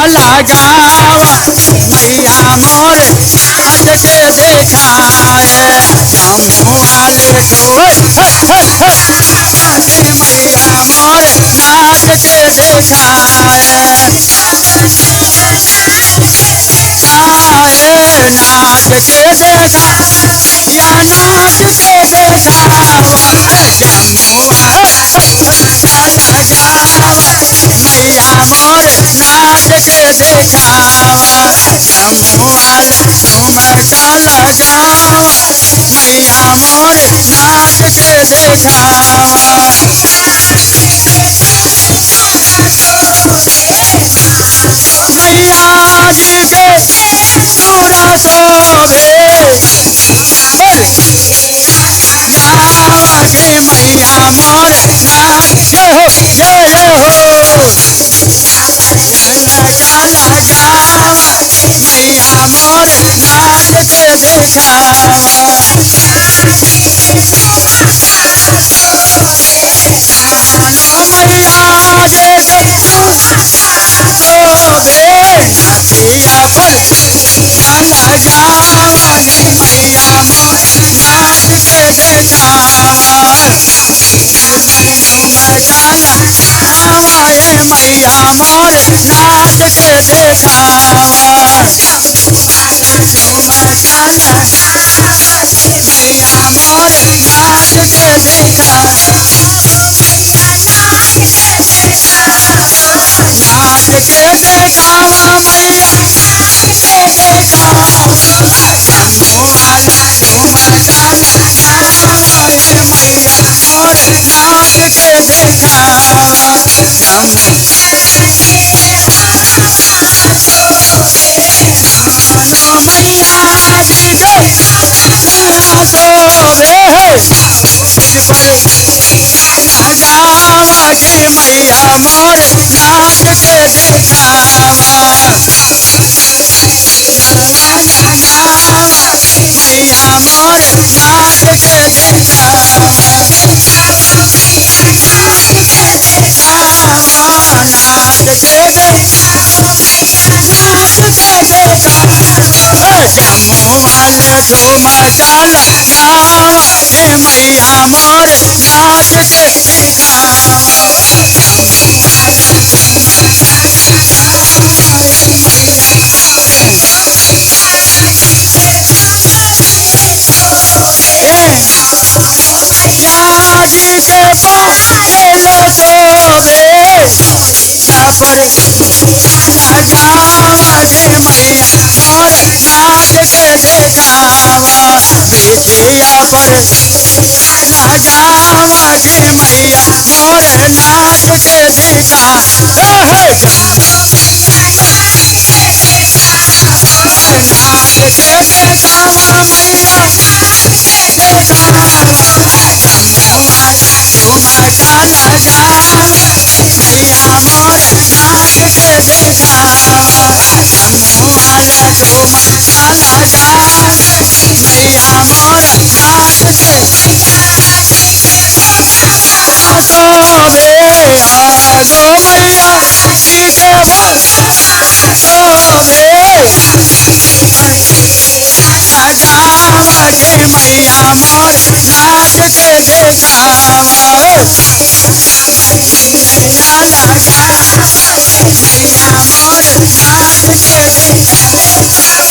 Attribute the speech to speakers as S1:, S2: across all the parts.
S1: लगावा मैया मोर नाच के दिखाए जम्मू वाले मैया मोर नाच के दिखाए नाच के देखा या नाच के देखावा जम्मू मैया मोर नाच के दिखावा जम्मू वाले झूमर का लगावा मैया मोर नाच के दिखावा मैया जी के सूरा शोभे गावगी मैया मोर नाच जय हो जय जय हो लगा मैया मोर नाच के दिखावा मैया जी के शोभे नथिया पर लगावगी मैया मोर नाच के दिखावा झूमर झूमर काला गावाए मैया मोर नाच के दिखावा झूमर काला मैया मोर नाच के दिखावा नाच के दिखावा मैया के दिखावा जम्मू वाले झूमर काला गावाए मैया मोर नाच के दिखावा जम्मू मैया जी के सूरा शोभे पर लगावगी मैया मोर नाच के दिखावा लगावा मैया मोर नाच के दिखावा नाच के जम्मू वाले झूमर का लगावा मैया मोर नाच के दिखावा जम्मू वाले झूमर का लगावा मैया मैया जी के पायल शोभे पर लगावगी मैया मोर नाच के दिखावा बेटिया पर लगावगी मैया मोर नाच के दिखावा नाच के दिखावा मैया के दिखावा जम्मू वाले झूमर का लगावा मैया मोर नाच के दिखावा जम्मू वाले झूमर का लगावा मैया मोर नाच के शोभे गो मैया जी के शोभे लगावगी मैया मोर नाच के दिखावा झूमर का लगावा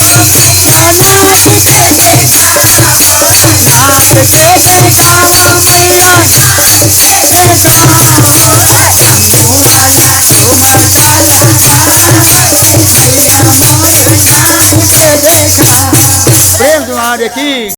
S1: मैया मोर नाच के नाच के दिखावा मैया के दिखावा जम्मू वाले झूमर का लगावा मैया मोर नाच के दिखावा प्रेम तुम्हारे की